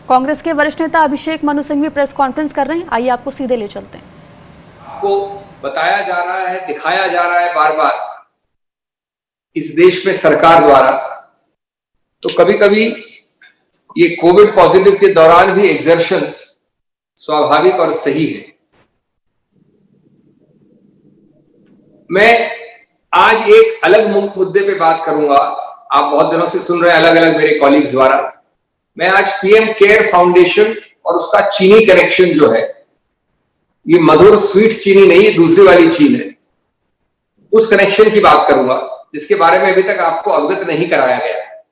कांग्रेस के वरिष्ठ नेता अभिषेक मनु सिंह भी प्रेस कॉन्फ्रेंस कर रहे हैं, आइए आपको सीधे ले चलते हैं। आपको बताया जा रहा है, दिखाया जा रहा है बार बार इस देश में सरकार द्वारा, तो कभी कभी ये कोविड पॉजिटिव के दौरान भी एक्सर्शंस स्वाभाविक और सही है। मैं आज एक अलग मुद्दे पे बात करूंगा। आप बहुत दिनों से सुन रहे हैं अलग अलग मेरे कॉलीग्स द्वारा। मैं आज पीएम केयर फाउंडेशन और उसका चीनी कनेक्शन जो है, ये मधुर स्वीट चीनी नहीं, दूसरी वाली चीन है, उस कनेक्शन की बात करूंगा जिसके बारे में अभी तक आपको अवगत नहीं कराया गया है।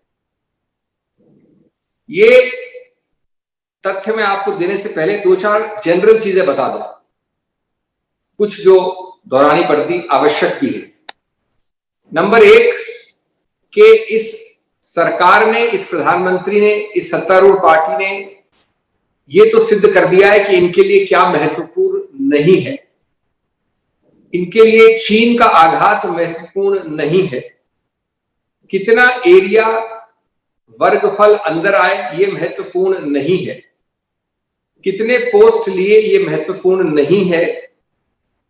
ये तथ्य मैं आपको देने से पहले दो चार जनरल चीजें बता दूं, कुछ जो दोहरानी पड़ती आवश्यक भी है। नंबर एक, कि इस सरकार ने, इस प्रधानमंत्री ने, इस सत्तारूढ़ पार्टी ने ये तो सिद्ध कर दिया है कि इनके लिए क्या महत्वपूर्ण नहीं है। इनके लिए चीन का आघात महत्वपूर्ण नहीं है, कितना एरिया वर्गफल अंदर आए ये महत्वपूर्ण नहीं है, कितने पोस्ट लिए ये महत्वपूर्ण नहीं है,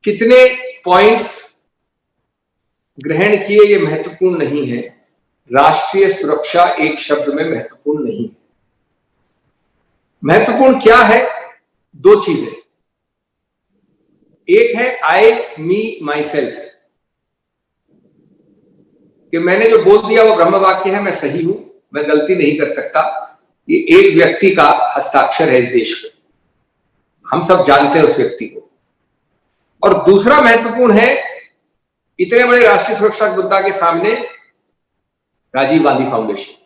कितने पॉइंट्स ग्रहण किए ये महत्वपूर्ण नहीं है। राष्ट्रीय सुरक्षा एक शब्द में महत्वपूर्ण नहीं है। महत्वपूर्ण क्या है? दो चीजें। एक है आई मी माई सेल्फ, कि मैंने जो बोल दिया वो ब्रह्म वाक्य है, मैं सही हूं, मैं गलती नहीं कर सकता। ये एक व्यक्ति का हस्ताक्षर है इस देश में, हम सब जानते हैं उस व्यक्ति को। और दूसरा महत्वपूर्ण है, इतने बड़े राष्ट्रीय सुरक्षा मुद्दा के सामने राजीव गांधी फाउंडेशन।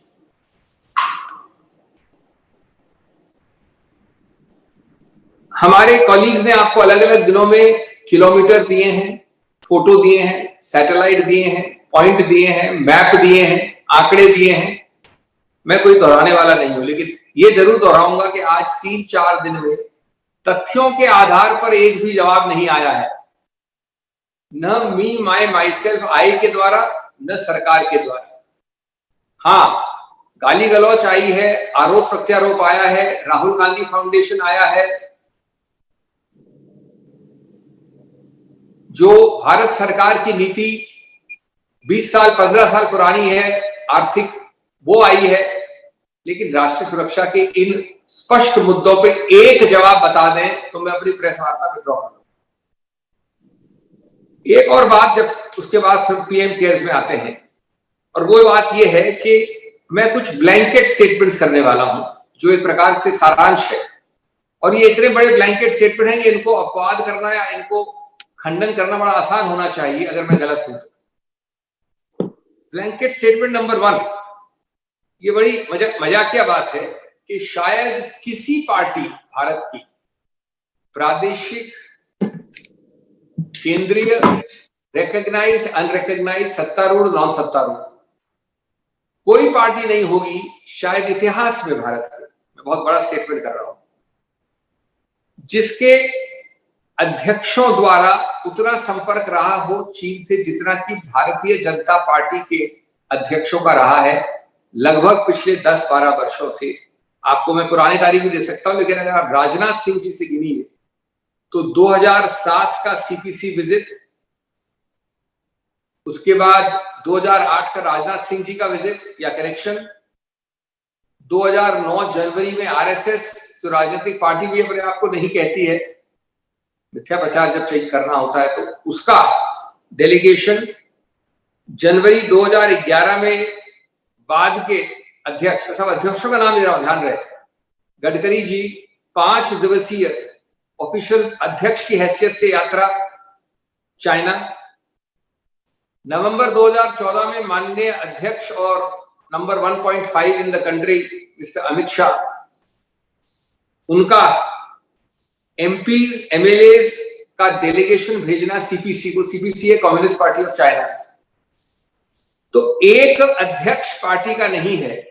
हमारे कॉलीग्स ने आपको अलग अलग दिनों में किलोमीटर दिए हैं, फोटो दिए हैं, सैटेलाइट दिए हैं, पॉइंट दिए हैं, मैप दिए हैं, आंकड़े दिए हैं। मैं कोई दोहराने वाला नहीं हूं, लेकिन ये जरूर दोहराऊंगा कि आज 3-4 दिन में तथ्यों के आधार पर एक भी जवाब नहीं आया है, न मी माई सेल्फ आई के द्वारा, न सरकार के द्वारा। हाँ, गाली गलौच आई है, आरोप प्रत्यारोप आया है, राहुल गांधी फाउंडेशन आया है, जो भारत सरकार की नीति 20 साल 15 साल पुरानी है आर्थिक, वो आई है। लेकिन राष्ट्रीय सुरक्षा के इन स्पष्ट मुद्दों पे एक जवाब बता दें तो मैं अपनी प्रेस वार्ता विड्रॉ कर दूं। एक और बात, जब उसके बाद फिर पीएम केयर्स में आते हैं, और वो बात ये है कि मैं कुछ ब्लैंकेट स्टेटमेंट्स करने वाला हूं जो एक प्रकार से सारांश है। और ये इतने बड़े ब्लैंकेट स्टेटमेंट हैं कि इनको अपवाद करना या इनको खंडन करना बड़ा आसान होना चाहिए अगर मैं गलत हूं तो। ब्लैंकेट स्टेटमेंट नंबर 1, ये बड़ी मजाकिया बात है कि शायद किसी पार्टी भारत की, प्रादेशिक, केंद्रीय, रिकॉग्नाइज्ड, अनरिकॉग्नाइज्ड, सत्तारूढ़, नॉन सत्तारूढ़, कोई पार्टी नहीं होगी शायद इतिहास में भारत में, मैं बहुत बड़ा स्टेटमेंट कर रहा हूं, जिसके अध्यक्षों द्वारा उतना संपर्क रहा हो चीन से जितना कि भारतीय जनता पार्टी के अध्यक्षों का रहा है लगभग पिछले 10-12 वर्षों से। आपको मैं पुरानी तारीख भी दे सकता हूं, लेकिन अगर आप राजनाथ सिंह जी से गिनिए तो 2007 का सीपीसी विजिट, उसके बाद 2008 का राजनाथ सिंह जी का विजिट या कनेक्शन, 2009 जनवरी में आरएसएस, जो राजनीतिक पार्टी भी अपने आप को नहीं कहती है, मिथ्या प्रचार जब चेक करना होता है तो उसका डेलीगेशन, जनवरी 2011 में बाद के अध्यक्ष, सब अध्यक्षों का नाम ले रहा हूं, ध्यान रहे, गडकरी जी 5 दिवसीय ऑफिशियल अध्यक्ष की हैसियत से यात्रा चाइना। नवंबर 2014 में माननीय अध्यक्ष और number 1.5 in the country mister Amit Shah, उनका एमपीज एमएलएस का डेलीगेशन भेजना सीपीसी को। सीपीसी है कम्युनिस्ट पार्टी ऑफ चाइना। तो एक अध्यक्ष पार्टी का नहीं है,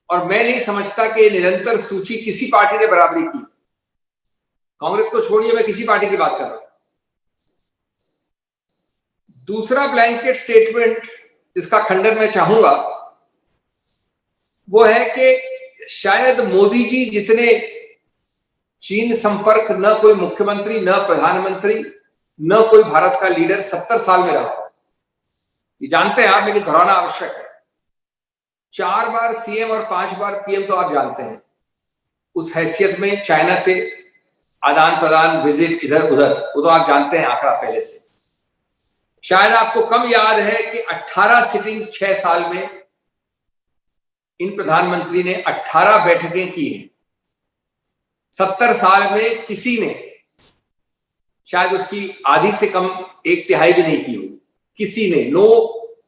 और मैं नहीं समझता कि निरंतर सूची किसी पार्टी ने बराबरी की। कांग्रेस को छोड़िए, मैं किसी पार्टी की बात कर रहा हूं। दूसरा ब्लैंकेट स्टेटमेंट जिसका खंडन मैं चाहूंगा वो है कि शायद मोदी जी जितने चीन संपर्क न कोई मुख्यमंत्री, न प्रधानमंत्री, न कोई भारत का लीडर 70 साल में रहा। ये जानते हैं आप, लेकिन दोहराना आवश्यक है। 4 बार सीएम और 5 बार पीएम तो आप जानते हैं। उस हैसियत में चाइना से आदान प्रदान, विजिट इधर उधर, वो तो आप जानते हैं आंकड़ा पहले से। शायद आपको कम याद है कि 18 सिटिंग्स 6 साल में इन प्रधानमंत्री ने 18 बैठकें की हैं। 70 साल में किसी ने शायद उसकी आधी से कम 1/3 भी नहीं की हो, किसी ने,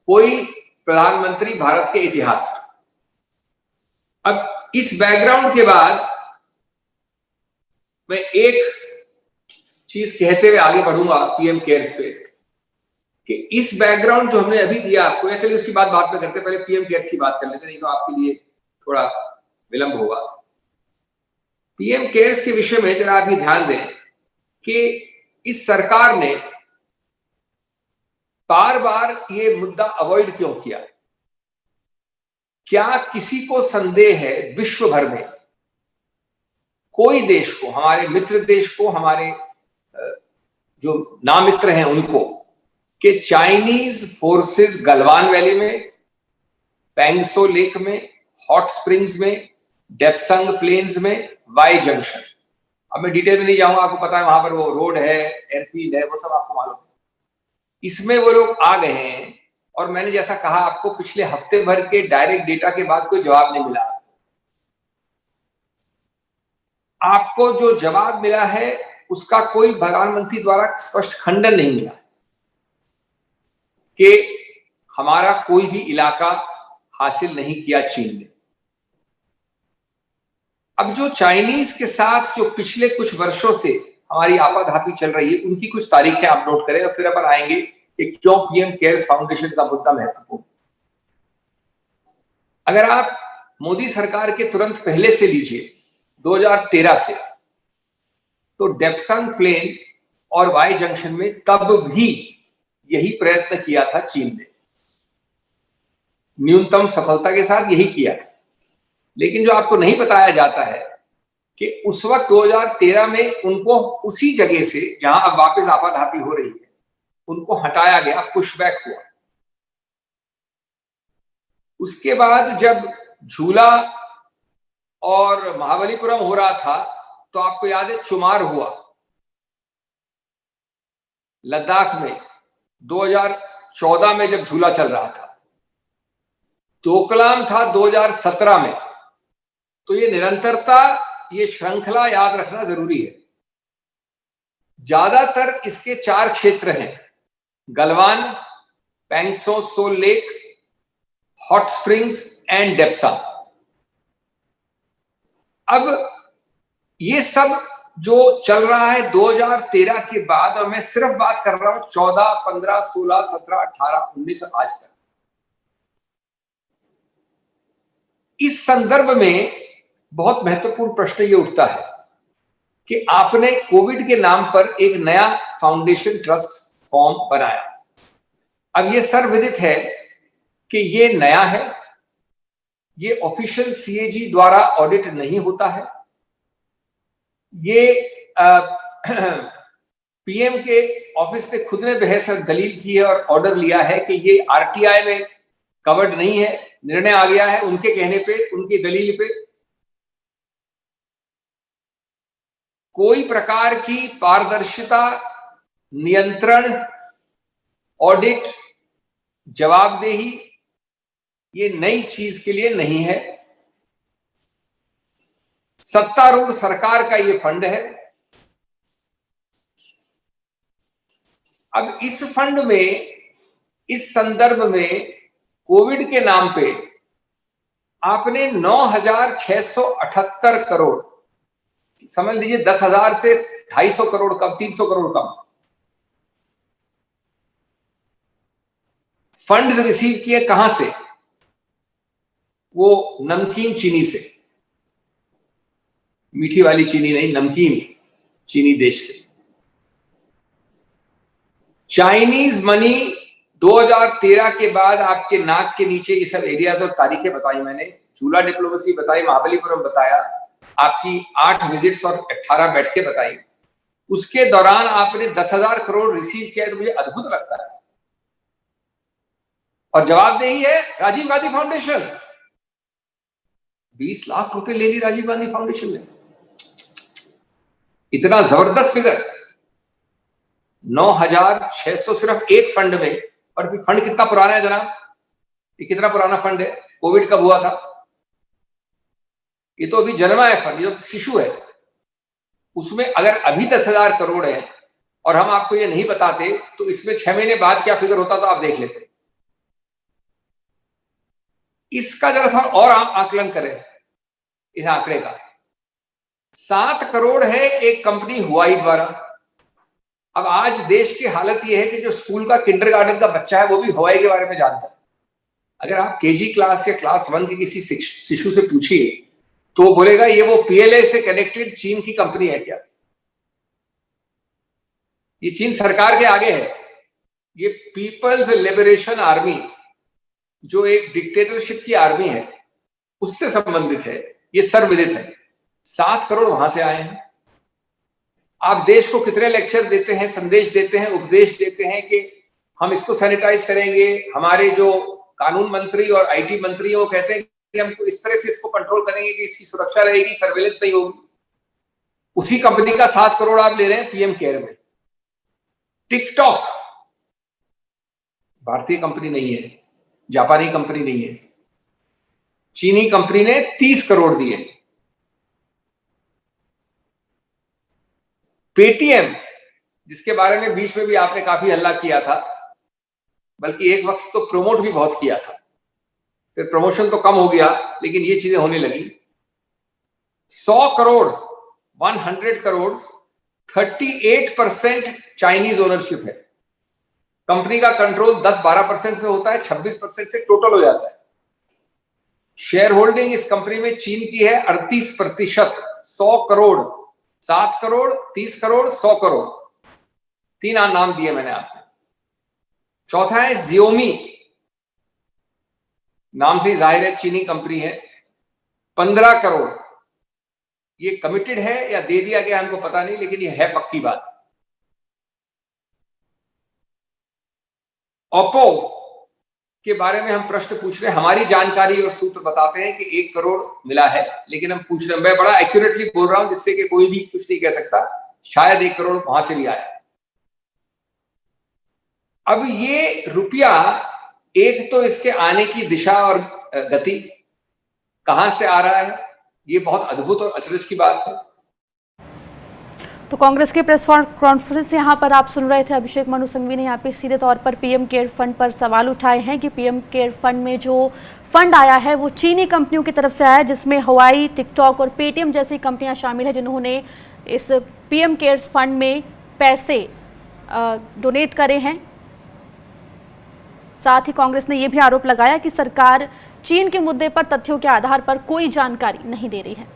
कोई प्रधानमंत्री भारत के इतिहास में। अब इस बैकग्राउंड के बाद मैं एक चीज कहते हुए आगे बढ़ूंगा पीएम केयर्स पे, कि इस बैकग्राउंड जो हमने अभी दिया आपको, या चलिए उसकी बात बाद में करते, पहले पीएम केयर्स की बात कर लेते, नहीं तो आपके लिए थोड़ा विलंब होगा। पीएम केयर्स के विषय में जरा आप ये ध्यान दें कि इस सरकार ने बार बार ये मुद्दा अवॉइड क्यों किया। क्या किसी को संदेह है विश्व भर में, कोई देश को, हमारे मित्र देश को, हमारे जो नामित्र हैं उनको, कि चाइनीज फोर्सेस गलवान वैली में, पैंगसो लेक में, हॉट स्प्रिंग्स में, डेप्संग प्लेन्स में, वाई जंक्शन, अब मैं डिटेल में नहीं जाऊंगा, आपको पता है वहां पर वो रोड है, एयरफील्ड है, वो सब आपको मालूम है। इसमें वो लोग आ गए हैं और मैंने जैसा कहा आपको, पिछले हफ्ते भर के डायरेक्ट डेटा के बाद कोई जवाब नहीं मिला। आपको जो जवाब मिला है उसका कोई प्रधानमंत्री द्वारा स्पष्ट खंडन नहीं मिला कि हमारा कोई भी इलाका हासिल नहीं किया चीन ने। अब जो चाइनीज के साथ जो पिछले कुछ वर्षों से हमारी आपाधापी चल रही है, उनकी कुछ तारीखें आप नोट करें और फिर अपन आएंगे कि क्यों पीएम केयर्स फाउंडेशन का मुद्दा महत्वपूर्ण। अगर आप मोदी सरकार के तुरंत पहले से लीजिए 2013 से, तो डेप्संग प्लेन और वाई जंक्शन में तब भी यही प्रयत्न किया था चीन ने, न्यूनतम सफलता के साथ यही किया था। लेकिन जो आपको नहीं बताया जाता है कि उस वक्त 2013 में उनको उसी जगह से जहां अब वापस आपाधापी हो रही है, उनको हटाया गया, पुशबैक हुआ। उसके बाद जब झूला और महाबलीपुरम हो रहा था, तो आपको याद है चुमार हुआ लद्दाख में 2014 में जब झूला चल रहा था, डोकलाम था 2017 में। तो ये निरंतरता, ये श्रृंखला याद रखना जरूरी है। ज्यादातर इसके 4 क्षेत्र हैं: गलवान, पैंगसो सो लेक, हॉट स्प्रिंग्स एंड डेप्सा। अब ये सब जो चल रहा है 2013 के बाद, और मैं सिर्फ बात कर रहा हूं 14, 15, 16, 17, 18, 19 आज तक। इस संदर्भ में बहुत महत्वपूर्ण प्रश्न ये उठता है कि आपने कोविड के नाम पर एक नया फाउंडेशन ट्रस्ट फॉर्म बनाया। अब ये सर्वविदित है कि ये नया है, ये ऑफिशियल सीएजी द्वारा ऑडिट नहीं होता है, ये पीएम के ऑफिस ने खुद ने बहस और दलील की है और ऑर्डर लिया है कि ये आरटीआई में कवर्ड नहीं है, निर्णय आ गया है उनके कहने पे, उनकी दलील पे। कोई प्रकार की पारदर्शिता, नियंत्रण, ऑडिट, जवाबदेही ये नई चीज के लिए नहीं है। सत्तारूढ़ सरकार का ये फंड है। अब इस फंड में, इस संदर्भ में कोविड के नाम पे आपने 9,678 करोड़, समझ लीजिए 10,000 से 250 करोड़ कम, 300 करोड़ कम फंड्स रिसीव किए। कहां से? वो नमकीन चीनी से, मीठी वाली चीनी नहीं, नमकीन चीनी देश से। चाइनीज मनी 2013 के बाद आपके नाक के नीचे ये सब एरियाज और तारीखें बताई मैंने, झूला डिप्लोमेसी बताई, महाबलीपुरम बताया, आपकी 8 विजिट्स और 18 बैठकें बताई। उसके दौरान आपने 10,000 करोड़ रिसीव किया है, तो मुझे अद्भुत लगता है। और जवाबदेही है राजीव गांधी फाउंडेशन, 20 लाख रुपए ले ली राजीव गांधी फाउंडेशन ने। इतना जबरदस्त फिगर, 9,600 सिर्फ एक फंड में। और फिर फंड कितना पुराना है जनाब, ये कितना पुराना फंड है, कोविड कब हुआ था, ये तो अभी जन्मा है फंड, ये तो शिशु है। उसमें अगर अभी 10,000 करोड़ है और हम आपको ये नहीं बताते तो इसमें 6 महीने बाद क्या फिगर होता तो आप देख लेते। इसका जरा सा और आकलन करें इस आंकड़े का। 7 करोड़ है एक कंपनी हुआई द्वारा। अब आज देश की हालत यह है कि जो स्कूल का किंडरगार्टन का बच्चा है वो भी हवाई के बारे में जानता है। अगर आप केजी क्लास या क्लास 1 के किसी शिशु से पूछिए तो वो बोलेगा ये वो पीएलए से कनेक्टेड चीन की कंपनी है क्या। ये चीन सरकार के आगे है। ये पीपल्स लिबरेशन आर्मी जो एक डिक्टेटरशिप की आर्मी है उससे संबंधित है, ये सर्वविदित है। 7 करोड़ वहां से आए हैं। आप देश को कितने लेक्चर देते हैं, संदेश देते हैं, उपदेश देते हैं कि हम इसको सैनिटाइज करेंगे। हमारे जो कानून मंत्री और आईटी मंत्री हैं वो कहते हैं कि हमको इस तरह से इसको कंट्रोल करेंगे कि इसकी सुरक्षा रहेगी, सर्वेलेंस नहीं होगी। उसी कंपनी का 7 करोड़ आप ले रहे हैं पीएम केयर में। टिकटॉक भारतीय कंपनी नहीं है, जापानी कंपनी नहीं है, चीनी कंपनी ने 30 करोड़ दिए। पेटीएम जिसके बारे में बीच में भी आपने काफी हल्ला किया था, बल्कि एक वक्त तो प्रमोट भी बहुत किया था, फिर प्रमोशन तो कम हो गया लेकिन ये चीजें होने लगी। 100 करोड़ 100 करोड़ 38% चाइनीज ओनरशिप है। कंपनी का कंट्रोल 10-12% से होता है, 26% से टोटल हो जाता है। शेयर होल्डिंग इस कंपनी में चीन की है 38%। 100 करोड़ 7 करोड़ 30 करोड़ 100 करोड़, 3 नाम दिए मैंने आपको। चौथा है जियोमी, नाम से ही जाहिर है चीनी कंपनी है, 15 करोड़। ये कमिटेड है या दे दिया गया हमको पता नहीं, लेकिन ये है पक्की बात। ओप्पो के बारे में हम प्रश्न पूछ रहे हैं, हमारी जानकारी और सूत्र बताते हैं कि 1 करोड़ मिला है, लेकिन हम पूछ रहे हैं, मैं बड़ा एक्यूरेटली बोल रहा हूं जिससे कि कोई भी कुछ नहीं कह सकता, शायद 1 करोड़ वहां से भी आया। अब ये रुपया, एक तो इसके आने की दिशा और गति कहां से आ रहा है, ये बहुत अद्भुत और अचरज की बात है। तो कांग्रेस के प्रेस कॉन्फ्रेंस यहाँ पर आप सुन रहे थे। अभिषेक मनु सिंघवी ने यहाँ पे सीधे तौर पर पीएम केयर फंड पर सवाल उठाए हैं कि पीएम केयर फंड में जो फंड आया है वो चीनी कंपनियों की तरफ से आया है, जिसमें हवाई, टिकटॉक और पेटीएम जैसी कंपनियां शामिल हैं जिन्होंने इस पीएम केयर फंड में पैसे डोनेट करे हैं। साथ ही कांग्रेस ने यह भी आरोप लगाया कि सरकार चीन के मुद्दे पर तथ्यों के आधार पर कोई जानकारी नहीं दे रही है।